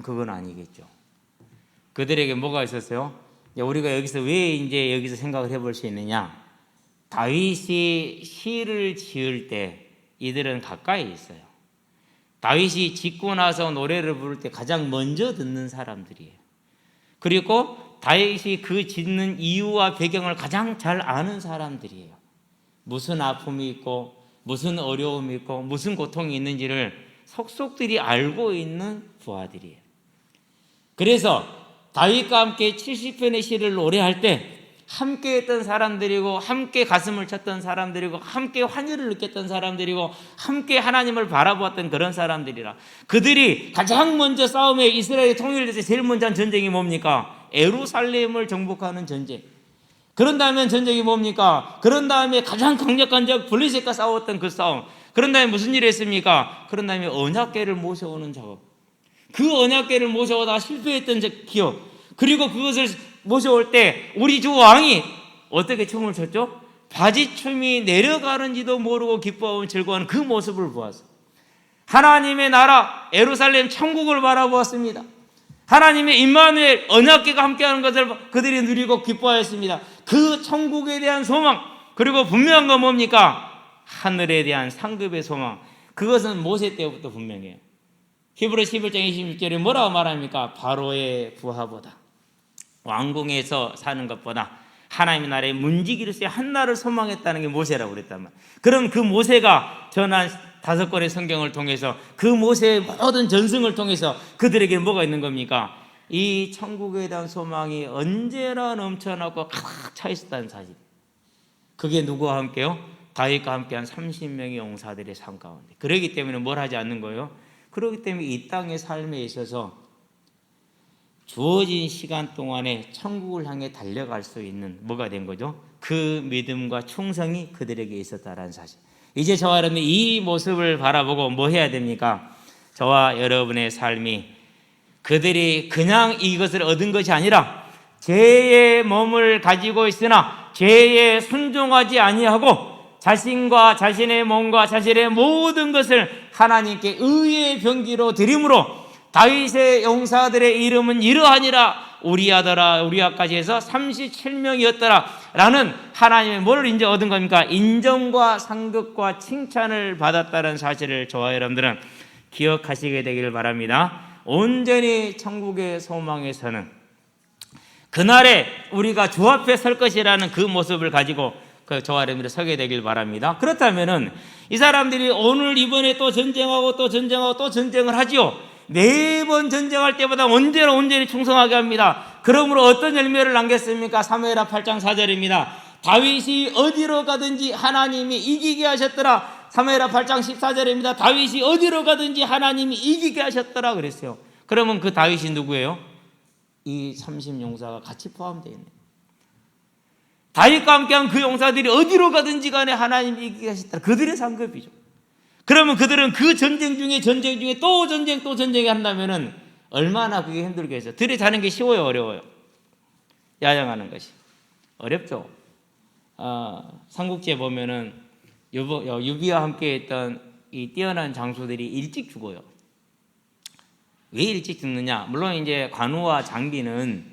그건 아니겠죠. 그들에게 뭐가 있었어요? 우리가 여기서 왜 이제 여기서 생각을 해볼 수 있느냐? 다윗이 시를 지을 때 이들은 가까이 있어요. 다윗이 짓고 나서 노래를 부를 때 가장 먼저 듣는 사람들이에요. 그리고 다윗이 그 짓는 이유와 배경을 가장 잘 아는 사람들이에요. 무슨 아픔이 있고 무슨 어려움이 있고 무슨 고통이 있는지를 속속들이 알고 있는 부하들이에요. 그래서 다윗과 함께 70편의 시를 노래할 때 함께 했던 사람들이고 함께 가슴을 쳤던 사람들이고 함께 환희를 느꼈던 사람들이고 함께 하나님을 바라보았던 그런 사람들이라. 그들이 가장 먼저 싸움에 이스라엘이 통일돼서 제일 먼저 한 전쟁이 뭡니까? 예루살렘을 정복하는 전쟁. 그런 다음에 전쟁이 뭡니까? 그런 다음에 가장 강력한 적 블레셋과 싸웠던 그 싸움. 그런 다음에 무슨 일이 했습니까? 그런 다음에 언약궤를 모셔오는 작업. 그 언약궤를 모셔오다가 실패했던 기억. 그리고 그것을 모셔올 때 우리 주 왕이 어떻게 춤을 췄죠? 바지춤이 내려가는지도 모르고 기뻐하고 즐거워하는 그 모습을 보았어요. 하나님의 나라 예루살렘 천국을 바라보았습니다. 하나님의 임마누엘 언약궤가 함께하는 것을 그들이 누리고 기뻐하였습니다. 그 천국에 대한 소망, 그리고 분명한 건 뭡니까? 하늘에 대한 상급의 소망. 그것은 모세 때부터 분명해요. 히브리 11장 26절에 뭐라고 말합니까? 바로의 부하보다, 왕궁에서 사는 것보다 하나님의 나라의 문지기로서의 한나라를 소망했다는 게 모세라고 그랬단 말이에요. 그럼 그 모세가 전한 5권의 성경을 통해서, 그 모세의 모든 전승을 통해서 그들에게 뭐가 있는 겁니까? 이 천국에 대한 소망이 언제나 넘쳐나고 가득 차 있었다는 사실. 그게 누구와 함께요? 다윗과 함께한 30명의 용사들의 삶 가운데. 그러기 때문에 뭘 하지 않는 거예요? 그렇기 때문에 이 땅의 삶에 있어서 주어진 시간 동안에 천국을 향해 달려갈 수 있는 뭐가 된 거죠? 그 믿음과 충성이 그들에게 있었다라는 사실. 이제 저와 여러분이 이 모습을 바라보고 뭐 해야 됩니까? 저와 여러분의 삶이 그들이 그냥 이것을 얻은 것이 아니라 죄의 몸을 가지고 있으나 죄에 순종하지 아니하고 자신과 자신의 몸과 자신의 모든 것을 하나님께 의의 병기로 드림으로 다윗의 용사들의 이름은 이러하니라 우리아더라 우리아까지 해서 37명이었더라 라는 하나님의 뭘 이제 얻은 겁니까? 인정과 상급과 칭찬을 받았다는 사실을 저와 여러분들은 기억하시게 되기를 바랍니다. 온전히 천국의 소망에서는 그날에 우리가 주 앞에 설 것이라는 그 모습을 가지고 저와 여러분들이 서게 되길 바랍니다. 그렇다면은 이 사람들이 오늘 이번에 또 전쟁하고 또 전쟁하고 또 전쟁을 하지요. 매번 전쟁할 때보다 언제나 온전히 충성하게 합니다. 그러므로 어떤 열매를 남겼습니까? 사무엘하 8장 4절입니다. 다윗이 어디로 가든지 하나님이 이기게 하셨더라. 사무엘하 8장 14절입니다. 다윗이 어디로 가든지 하나님이 이기게 하셨더라 그랬어요. 그러면 그 다윗이 누구예요? 이 30용사가 같이 포함되어 있네요. 다윗과 함께한 그 용사들이 어디로 가든지 간에 하나님이 이기게 하셨더라. 그들의 상급이죠. 그러면 그들은 그 전쟁 중에 또 전쟁이 한다면은 얼마나 그게 힘들겠어요. 들에 자는 게 쉬워요, 어려워요? 야영하는 것이 어렵죠. 삼국지에 보면은 유비와 함께했던 이 뛰어난 장수들이 일찍 죽어요. 왜 일찍 죽느냐? 물론 이제 관우와 장비는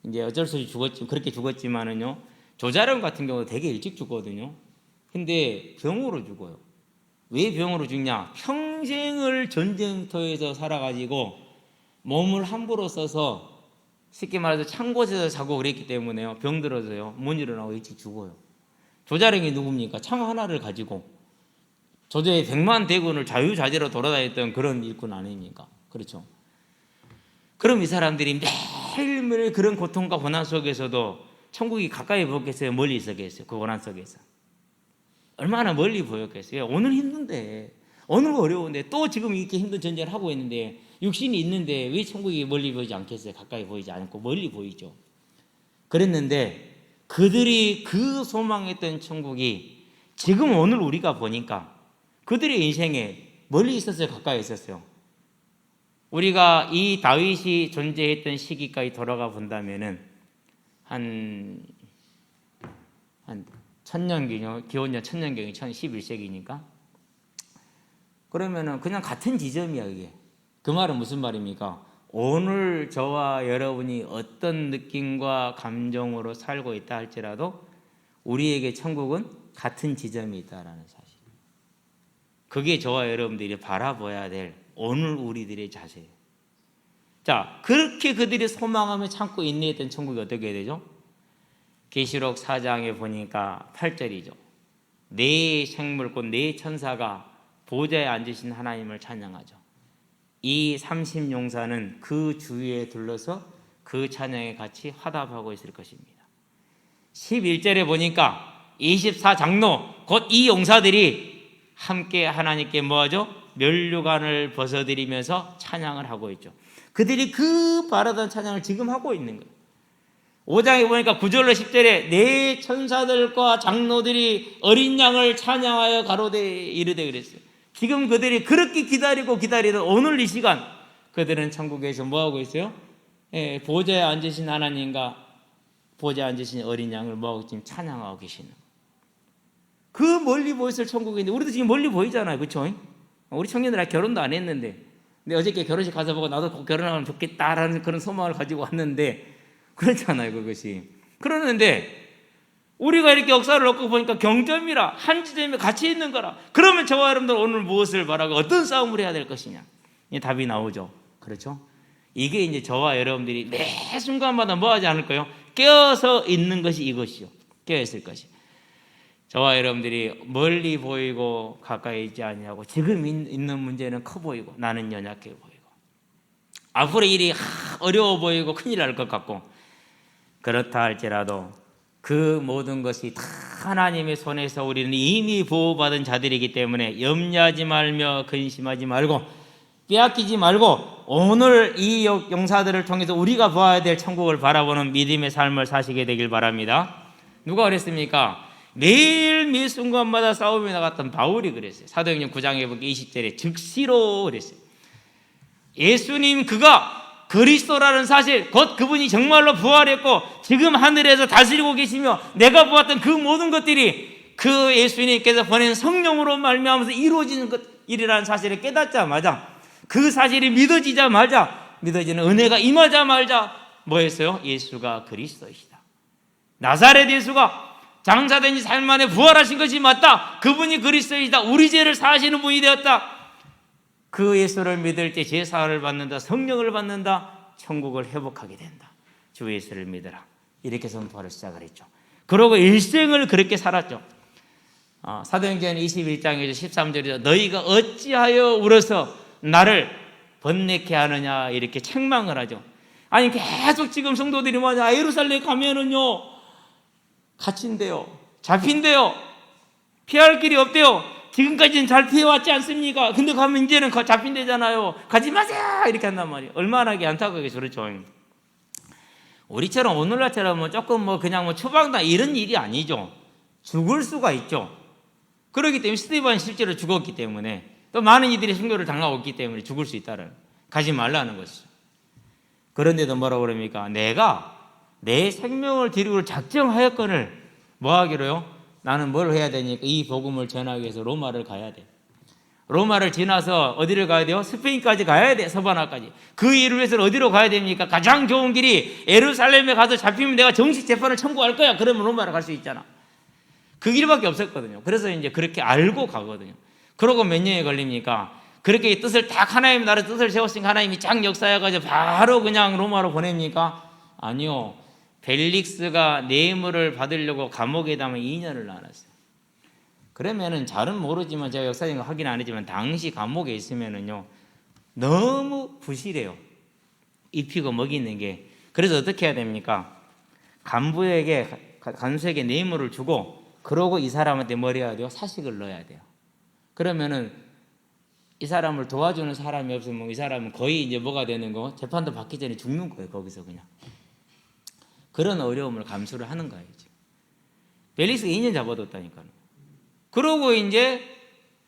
이제 어쩔 수 없이 그렇게 죽었지만은요. 조자룡 같은 경우도 되게 일찍 죽거든요. 근데 병으로 죽어요. 왜 병으로 죽냐? 평생을 전쟁터에서 살아가지고 몸을 함부로 써서 쉽게 말해서 찬 곳에서 자고 그랬기 때문에요. 병들어서요. 못 일어나고 일찍 죽어요. 조자룡이 누굽니까? 창 하나를 가지고 조조의 100만 대군을 자유자재로 돌아다녔던 그런 일꾼 아닙니까? 그렇죠. 그럼 이 사람들이 매일매일 그런 고통과 고난 속에서도 천국이 가까이 보겠어요? 멀리 있었겠어요? 그 고난 속에서. 얼마나 멀리 보였겠어요? 오늘 힘든데, 오늘 어려운데, 또 지금 이렇게 힘든 전쟁을 하고 있는데, 육신이 있는데 왜 천국이 멀리 보이지 않겠어요? 가까이 보이지 않고 멀리 보이죠. 그랬는데 그들이 그 소망했던 천국이 지금 오늘 우리가 보니까 그들의 인생에 멀리 있었어요? 가까이 있었어요? 우리가 이 다윗이 존재했던 시기까지 돌아가 본다면은 한 천년기요, 기원전 천년경이 11세기니까 그러면은 그냥 같은 지점이야 이게. 그 말은 무슨 말입니까? 오늘 저와 여러분이 어떤 느낌과 감정으로 살고 있다 할지라도 우리에게 천국은 같은 지점이 있다라는 사실. 그게 저와 여러분들이 바라봐야 될 오늘 우리들의 자세예요. 자, 그렇게 그들이 소망하며 참고 인내했던 천국이 어떻게 되죠? 계시록 4장에 보니까 8절이죠. 네 생물꽃 네 천사가 보좌에 앉으신 하나님을 찬양하죠. 이 30용사는 그 주위에 둘러서 그 찬양에 같이 화답하고 있을 것입니다. 11절에 보니까 24장로 곧 이 용사들이 함께 하나님께 뭐하죠? 면류관을 벗어드리면서 찬양을 하고 있죠. 그들이 그 바라던 찬양을 지금 하고 있는 거예요. 5장에 보니까 9절로 10절에 네 천사들과 장로들이 어린 양을 찬양하여 가로되 이르되 그랬어요. 지금 그들이 그렇게 기다리던 오늘 이 시간 그들은 천국에서 뭐하고 있어요? 보좌에 앉으신 하나님과 보좌에 앉으신 어린 양을 뭐하고 지금 찬양하고 계시는 거예요. 그 멀리 보였을 천국에 있는데 우리도 지금 멀리 보이잖아요. 그렇죠? 우리 청년들 아직 결혼도 안 했는데 근데 어저께 결혼식 가서 보고 나도 꼭 결혼하면 좋겠다라는 그런 소망을 가지고 왔는데 그렇잖아요. 그것이 그러는데 우리가 이렇게 역사를 놓고 보니까 경점이라 한 지점에 같이 있는 거라. 그러면 저와 여러분들 오늘 무엇을 바라고 어떤 싸움을 해야 될 것이냐? 이 답이 나오죠. 그렇죠? 이게 이제 저와 여러분들이 매 순간마다 뭐 하지 않을까요? 깨어서 있는 것이 이것이요. 깨어있을 것이. 저와 여러분들이 멀리 보이고 가까이 있지 아니하고 지금 있는 문제는 커 보이고 나는 연약해 보이고 앞으로 일이 어려워 보이고 큰일 날 것 같고 그렇다 할지라도 그 모든 것이 다 하나님의 손에서 우리는 이미 보호받은 자들이기 때문에 염려하지 말며 근심하지 말고 빼앗기지 말고 오늘 이 용사들을 통해서 우리가 보아야 될 천국을 바라보는 믿음의 삶을 사시게 되길 바랍니다. 누가 그랬습니까? 매일 매 순간마다 싸움에 나갔던 바울이 그랬어요. 사도행전 9장에 보기 20절에 즉시로 그랬어요. 예수님 그가 그리스도라는 사실 곧 그분이 정말로 부활했고 지금 하늘에서 다스리고 계시며 내가 보았던 그 모든 것들이 그 예수님께서 보낸 성령으로 말미암아서 이루어지는 일이라는 사실을 깨닫자마자 그 사실이 믿어지는 은혜가 임하자마자 뭐였어요? 예수가 그리스도이시다. 나사렛 예수가 장사된 지 4일 만에 부활하신 것이 맞다. 그분이 그리스도이시다. 우리 죄를 사하시는 분이 되었다. 그 예수를 믿을 때 제사를 받는다. 성령을 받는다. 천국을 회복하게 된다. 주 예수를 믿으라. 이렇게 선포를 시작을 했죠. 그러고 일생을 그렇게 살았죠. 사도행전 21장에서 13절에서 너희가 어찌하여 울어서 나를 번뇌케 하느냐 이렇게 책망을 하죠. 아니 계속 지금 성도들이 뭐냐 예루살렘 가면은요 갇힌대요. 잡힌대요. 피할 길이 없대요. 지금까지는 잘 피해왔지 않습니까? 근데 가면 이제는 잡힌대잖아요. 가지 마세요 이렇게 한단 말이에요. 얼마나 안타깝게 그렇죠. 우리처럼 오늘날처럼 조금 그냥 처방당 이런 일이 아니죠. 죽을 수가 있죠. 그렇기 때문에 스데반이 실제로 죽었기 때문에 또 많은 이들이 순교를 당하고 있기 때문에 죽을 수 있다는 가지 말라는 것이죠. 그런데도 뭐라고 그럽니까? 내가 내 생명을 드리고 작정하였거늘 뭐 하기로요? 나는 뭘 해야 되니까 이 복음을 전하기 위해서 로마를 가야 돼. 로마를 지나서 어디를 가야 돼요? 스페인까지 가야 돼. 서바나까지. 그 일을 위해서는 어디로 가야 됩니까? 가장 좋은 길이 예루살렘에 가서 잡히면 내가 정식 재판을 청구할 거야. 그러면 로마로 갈 수 있잖아. 그 길밖에 없었거든요. 그래서 이제 그렇게 알고 가거든요. 그러고 몇 년이 걸립니까? 그렇게 뜻을 딱 하나님 나라 뜻을 세웠으니까 하나님이 쫙 역사해가지고 바로 그냥 로마로 보냅니까? 아니요. 벨릭스가 뇌물을 받으려고 감옥에 담아 2년을 놔놨어요. 그러면은 잘은 모르지만 제가 역사적인 거 확인 안 했지만 당시 감옥에 있으면은요 너무 부실해요. 입히고 먹이는 게. 그래서 어떻게 해야 됩니까? 간수에게 뇌물을 주고 그러고 이 사람한테 뭘 해야 돼요? 사식을 넣어야 돼요. 그러면은 이 사람을 도와주는 사람이 없으면 이 사람은 거의 이제 뭐가 되는 거? 재판도 받기 전에 죽는 거예요. 거기서 그냥. 그런 어려움을 감수를 하는 거예요. 벨릭스가 2년 잡아뒀다니까요. 그러고 이제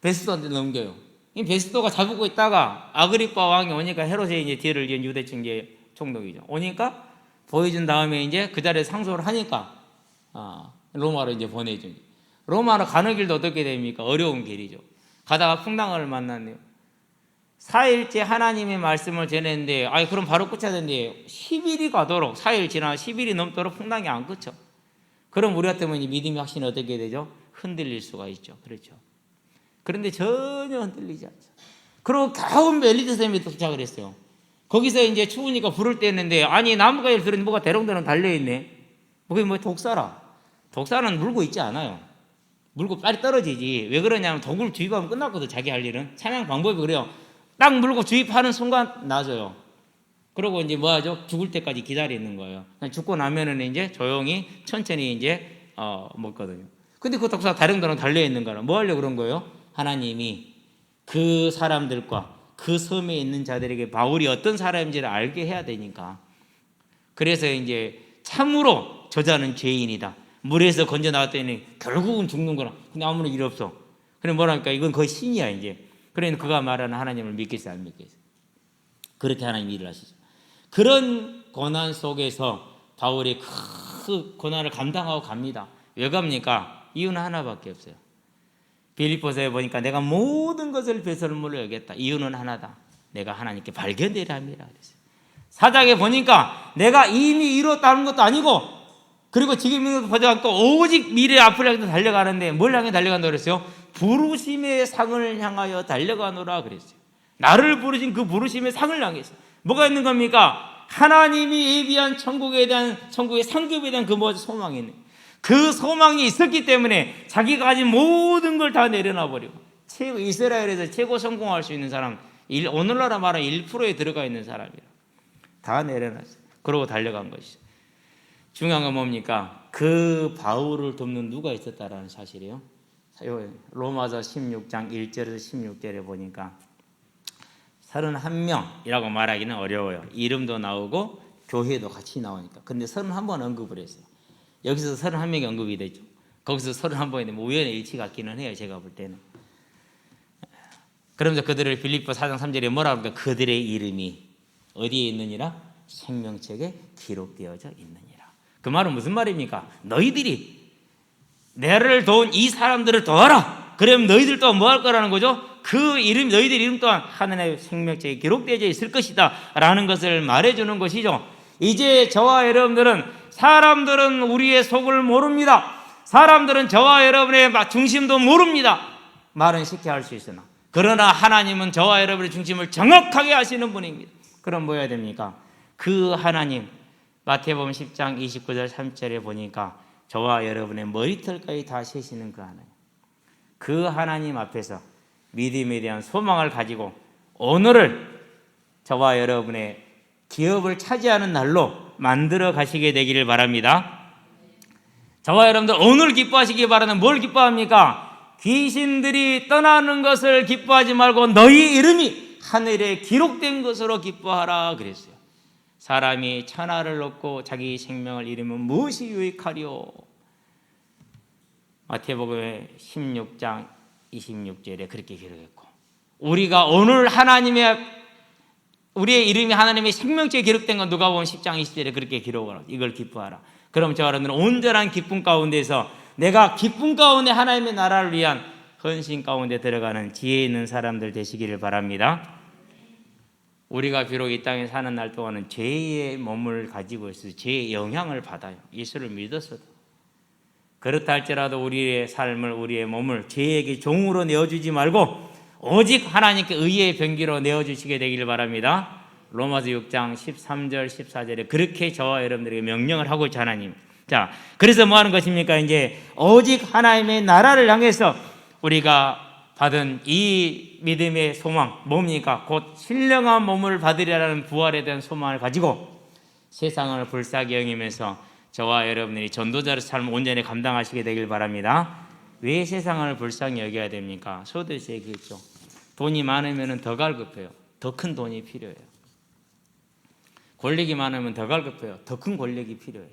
베스도한테 넘겨요. 이 베스도가 잡고 있다가 아그리파 왕이 오니까 헤롯의 이제 뒤를 이은 유대 총재 총독이죠. 오니까 보여준 다음에 이제 그 자리에 상소를 하니까 로마로 이제 보내준. 로마로 가는 길도 어떻게 됩니까? 어려운 길이죠. 가다가 풍랑을 만났네요. 4일째 하나님의 말씀을 전했는데 그럼 바로 끝이야 되는데 10일이 가도록 4일 지나 10일이 넘도록 풍랑이 안 그쳐. 그럼 우리 같으면 믿음의 확신이 어떻게 되죠? 흔들릴 수가 있죠. 그렇죠. 그런데 전혀 흔들리지 않죠. 그리고 겨우 멜리드셈에 도착을 했어요. 거기서 이제 추우니까 불을 떼는데 아니 나무가 예를 들어 뭐가 대롱대롱 달려있네. 그게 뭐 독사라. 독사는 물고 있지 않아요. 물고 빨리 떨어지지. 왜 그러냐면 독을 주입하면 끝났거든. 자기 할 일은. 사냥 방법이 그래요. 딱 물고 주입하는 순간 놔줘요. 그러고 이제 뭐 하죠? 죽을 때까지 기다리는 거예요. 죽고 나면은 이제 조용히 천천히 이제 먹거든요. 근데 그 독사가 다른데로 달려있는 거는 뭐 하려고 그런 거예요? 하나님이 그 사람들과 그 섬에 있는 자들에게 바울이 어떤 사람인지를 알게 해야 되니까. 그래서 이제 참으로 저자는 죄인이다. 물에서 건져 나왔더니 결국은 죽는 거라. 근데 아무런 일 없어. 그래 뭐라니까 이건 거의 신이야 이제. 그러니까 그가 말하는 하나님을 믿겠어요, 안 믿겠어요? 그렇게 하나님 일을 하시죠. 그런 고난 속에서 바울이 그 고난을 감당하고 갑니다. 왜 갑니까? 이유는 하나밖에 없어요. 빌립보서에 보니까 내가 모든 것을 배설물로 여겼다. 이유는 하나다. 내가 하나님께 발견되려 함이라 그랬어요. 4장에 보니까 내가 이미 이뤘다는 것도 아니고 그리고 지금 있는 것도 보지 않고 오직 미래 앞을 향해 달려가는데 뭘 향해 달려간다고 그랬어요? 부르심의 상을 향하여 달려가노라 그랬어요. 나를 부르신 그 부르심의 상을 향해서 뭐가 있는 겁니까? 하나님이 예비한 천국의 상급에 대한 그 소망이 있는 그 소망이 있었기 때문에 자기가 가진 모든 걸 다 내려놔 버리고 이스라엘에서 최고 성공할 수 있는 사람 오늘날로 말하면 1%에 들어가 있는 사람이라 다 내려놨어요. 그러고 달려간 것이죠. 중요한 건 뭡니까? 그 바울을 돕는 누가 있었다라는 사실이에요. 로마서 16장 1절에서 16절에 보니까 31명이라고 말하기는 어려워요. 이름도 나오고 교회도 같이 나오니까. 근데 31번 언급을 했어요. 여기서 31명이 언급이 되죠. 거기서 31번이 되면 우연의 일치 같기는 해요. 제가 볼 때는. 그러면서 그들을 빌립보 4장 3절에 뭐라 합니까? 그들의 이름이 어디에 있느니라? 생명책에 기록되어져 있느니라. 그 말은 무슨 말입니까? 너희들이 나를 도운 이 사람들을 도와라. 그러면 너희들 또한 뭐 할 거라는 거죠? 그 이름, 너희들 이름 또한 하늘의 생명책에 기록되어져 있을 것이다 라는 것을 말해주는 것이죠. 이제 저와 여러분들은 사람들은 우리의 속을 모릅니다. 사람들은 저와 여러분의 중심도 모릅니다. 말은 쉽게 할 수 있으나 그러나 하나님은 저와 여러분의 중심을 정확하게 아시는 분입니다. 그럼 뭐 해야 됩니까? 그 하나님 마태복음 10장 29절 3절에 보니까 저와 여러분의 머리털까지 다 세시는 그 하나님, 그 하나님 앞에서 믿음에 대한 소망을 가지고 오늘을 저와 여러분의 기업을 차지하는 날로 만들어 가시게 되기를 바랍니다. 저와 여러분들 오늘 기뻐하시기 바라는 뭘 기뻐합니까? 귀신들이 떠나는 것을 기뻐하지 말고 너희 이름이 하늘에 기록된 것으로 기뻐하라 그랬어요. 사람이 천하를 얻고 자기 생명을 잃으면 무엇이 유익하리요? 마태복음 16장 26절에 그렇게 기록했고 우리가 오늘 우리의 이름이 하나님의 생명책에 기록된 건 누가복음 10장 20절에 그렇게 기록하라. 이걸 기뻐하라. 그럼 저와 여러분들은 온전한 기쁨 가운데서 내가 기쁨 가운데 하나님의 나라를 위한 헌신 가운데 들어가는 지혜 있는 사람들 되시기를 바랍니다. 우리가 비록 이 땅에 사는 날 동안은 죄의 몸을 가지고 있어서 죄의 영향을 받아요. 예수를 믿었어도. 그렇다 할지라도 우리의 삶을 우리의 몸을 죄에게 종으로 내어주지 말고 오직 하나님께 의의 병기로 내어주시게 되기를 바랍니다. 로마서 6장 13절 14절에 그렇게 저와 여러분들에게 명령을 하고 있죠. 하나님. 자, 그래서 뭐 하는 것입니까? 이제 오직 하나님의 나라를 향해서 우리가 받은 이 믿음의 소망 뭡니까? 곧 신령한 몸을 받으리라는 부활에 대한 소망을 가지고 세상을 불쌍히 여기면서 저와 여러분들이 전도자의 삶을 온전히 감당하시게 되길 바랍니다. 왜 세상을 불쌍히 여겨야 됩니까? 소도에서 얘기했죠. 돈이 많으면 더 갈급해요. 더 큰 돈이 필요해요. 권력이 많으면 더 갈급해요. 더 큰 권력이 필요해요.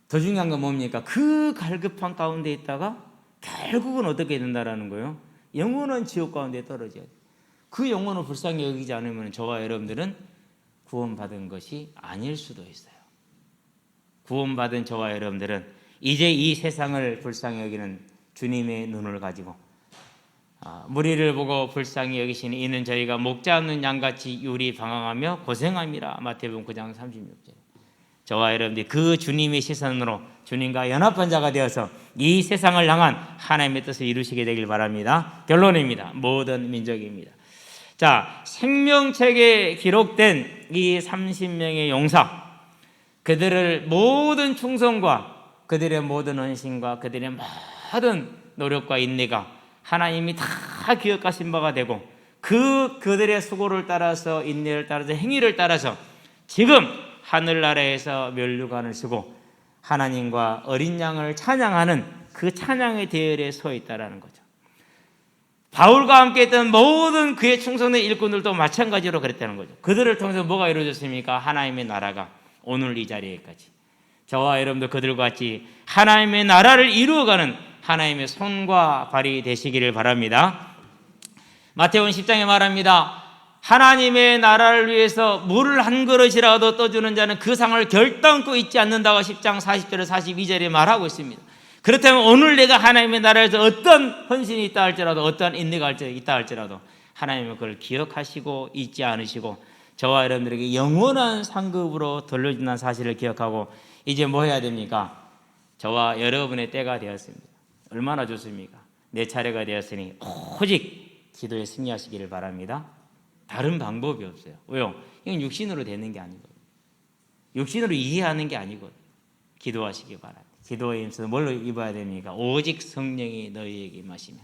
더 중요한 건 뭡니까? 그 갈급한 가운데 있다가 결국은 어떻게 된다라는 거예요? 영원한 지옥 가운데 떨어져야 돼요. 그 영혼을 불쌍히 여기지 않으면 저와 여러분들은 구원받은 것이 아닐 수도 있어요. 구원받은 저와 여러분들은 이제 이 세상을 불쌍히 여기는 주님의 눈을 가지고 무리를 보고 불쌍히 여기시는 이는 저희가 목자 없는 양같이 유리 방황하며 고생함이라. 마태복음 9장 36절. 저와 여러분들이 그 주님의 시선으로 주님과 연합한 자가 되어서 이 세상을 향한 하나님의 뜻을 이루시게 되길 바랍니다. 결론입니다. 모든 민족입니다. 자, 생명책에 기록된 이 30명의 용사, 그들을 모든 충성과 그들의 모든 헌신과 그들의 모든 노력과 인내가 하나님이 다 기억하신 바가 되고, 그들의 수고를 따라서, 인내를 따라서, 행위를 따라서 지금 하늘나라에서 면류관을 쓰고 하나님과 어린 양을 찬양하는 그 찬양의 대열에 서 있다라는 거죠. 바울과 함께 했던 모든 그의 충성된 일꾼들도 마찬가지로 그랬다는 거죠. 그들을 통해서 뭐가 이루어졌습니까? 하나님의 나라가 오늘 이 자리에까지, 저와 여러분도 그들과 같이 하나님의 나라를 이루어가는 하나님의 손과 발이 되시기를 바랍니다. 마태복음 10장에 말합니다. 하나님의 나라를 위해서 물을 한 그릇이라도 떠주는 자는 그 상을 결단코 잊지 않는다고 10장 40절에서 42절에 말하고 있습니다. 그렇다면 오늘 내가 하나님의 나라에서 어떤 헌신이 있다 할지라도, 어떤 인내가 있다 할지라도 하나님은 그걸 기억하시고 잊지 않으시고 저와 여러분들에게 영원한 상급으로 돌려준다는 사실을 기억하고, 이제 뭐 해야 됩니까? 저와 여러분의 때가 되었습니다. 얼마나 좋습니까? 내 차례가 되었으니 오직 기도에 승리하시기를 바랍니다. 다른 방법이 없어요. 왜요? 이건 육신으로 되는 게 아니거든요. 육신으로 이해하는 게 아니거든요. 기도하시기 바랍니다. 기도에 임해서 뭘로 입어야 됩니까? 오직 성령이 너희에게 임하시면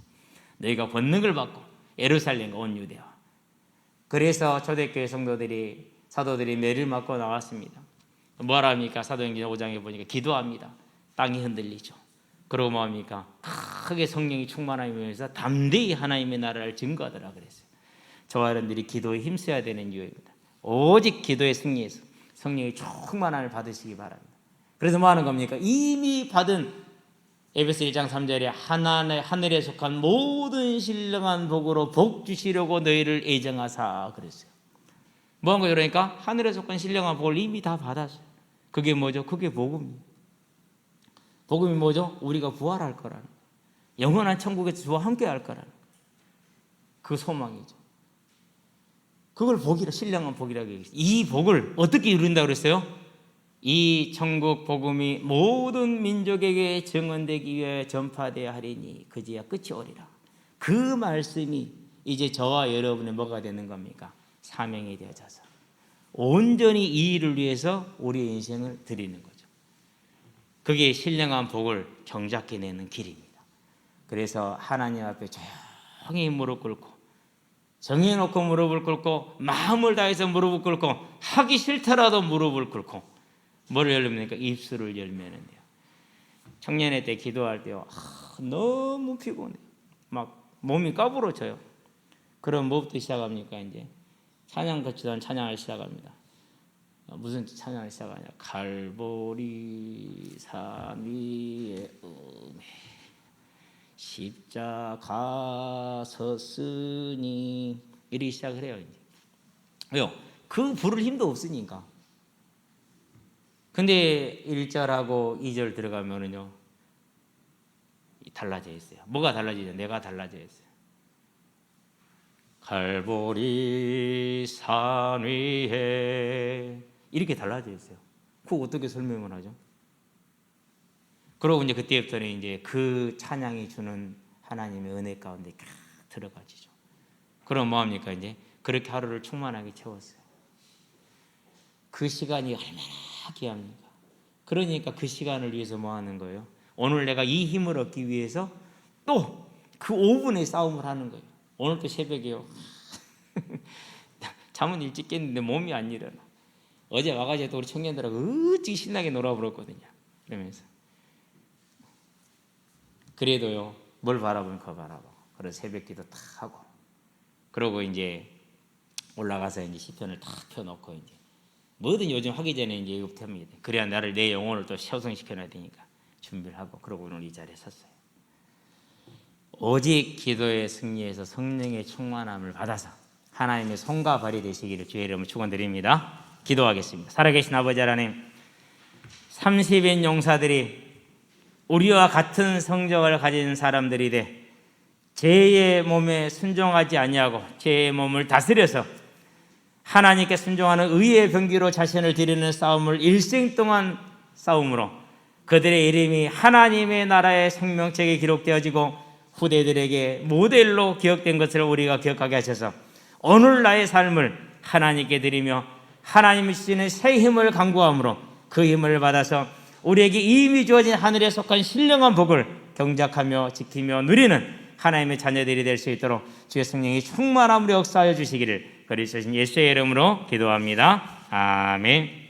너희가 권능을 받고 예루살렘과 온 유대와. 그래서 초대교회 성도들이, 사도들이 매를 맞고 나왔습니다. 뭐라 합니까? 사도행전 5장에 보니까 기도합니다. 땅이 흔들리죠. 그러고 뭐합니까? 크게 성령이 충만하면서 담대히 하나님의 나라를 증거하더라 그랬어요. 저와 여러분들이 기도에 힘써야 되는 이유입니다. 오직 기도에 승리해서 성령의 충만함을 받으시기 바랍니다. 그래서 뭐 하는 겁니까? 이미 받은 에베소 1장 3절에 하늘에 속한 모든 신령한 복으로 복 주시려고 너희를 애정하사 그랬어요. 뭐 한 거죠? 그러니까 하늘에 속한 신령한 복을 이미 다 받았어요. 그게 뭐죠? 그게 복음이에요. 복음이 뭐죠? 우리가 부활할 거라는 거예요. 영원한 천국에서 주와 함께 할 거라는 거예요. 그 소망이죠. 그걸 복이라, 신령한 복이라고 얘기했어요. 이 복을 어떻게 이룬다고 그랬어요? 이 천국 복음이 모든 민족에게 증언되기 위해 전파되어야 하리니 그제야 끝이 오리라. 그 말씀이 이제 저와 여러분의 뭐가 되는 겁니까? 사명이 되어져서 온전히 이 일을 위해서 우리의 인생을 드리는 거죠. 그게 신령한 복을 경작해내는 길입니다. 그래서 하나님 앞에 조용히 무릎 꿇고, 정해놓고 무릎을 꿇고, 마음을 다해서 무릎을 꿇고, 하기 싫더라도 무릎을 꿇고, 뭐를 열립니까? 입술을 열면 돼요. 청년회 때 기도할 때요, 너무 피곤해요. 막 몸이 까부러져요. 그럼 뭐부터 시작합니까? 이제 찬양 거치던 찬양을 시작합니다. 무슨 찬양을 시작하냐? 갈보리 산 위에 십자가 섰으니, 이렇게 시작을 해요. 이제. 왜요? 그 부를 힘도 없으니까. 근데 1절하고 2절 들어가면은요, 달라져 있어요. 뭐가 달라지죠? 내가 달라져 있어요. 갈보리 산 위에, 이렇게 달라져 있어요. 그거 어떻게 설명을 하죠? 그러고 이제 그때부터는 이제 그 찬양이 주는 하나님의 은혜 가운데 쫙 들어가지죠. 그럼 뭐 합니까? 이제 그렇게 하루를 충만하게 채웠어요. 그 시간이 얼마나 귀합니까? 그러니까 그 시간을 위해서 뭐 하는 거예요? 오늘 내가 이 힘을 얻기 위해서 또 그 5분의 싸움을 하는 거예요. 오늘 또 새벽에요. 잠은 일찍 깼는데 몸이 안 일어나. 어제 와가지고 또 우리 청년들하고 어찌 신나게 놀아버렸거든요. 그러면서 그래도요, 뭘 바라보면 그거 바라보고, 그래서 새벽 기도 탁 하고, 그러고 이제 올라가서 이제 시편을 탁 펴놓고, 이제 뭐든 요즘 하기 전에 이제 이거부터 합니다. 그래야 나를, 내 영혼을 또 형성시켜놔야 되니까 준비를 하고, 그러고 오늘 이 자리에 섰어요. 오직 기도에 승리해서 성령의 충만함을 받아서 하나님의 손과 발이 되시기를 주의 이름으로 축원드립니다. 기도하겠습니다. 살아계신 아버지 하나님, 30인 용사들이 우리와 같은 성적을 가진 사람들이 돼 죄의 몸에 순종하지 아니하고 죄의 몸을 다스려서 하나님께 순종하는 의의 병기로 자신을 드리는 싸움을 일생 동안 싸움으로 그들의 이름이 하나님의 나라의 생명책에 기록되어지고 후대들에게 모델로 기억된 것을 우리가 기억하게 하셔서 오늘 나의 삶을 하나님께 드리며 하나님이 주시는 새 힘을 간구함으로 그 힘을 받아서 우리에게 이미 주어진 하늘에 속한 신령한 복을 경작하며 지키며 누리는 하나님의 자녀들이 될 수 있도록 주의 성령이 충만함으로 역사하여 주시기를 그리스도 예수의 이름으로 기도합니다. 아멘.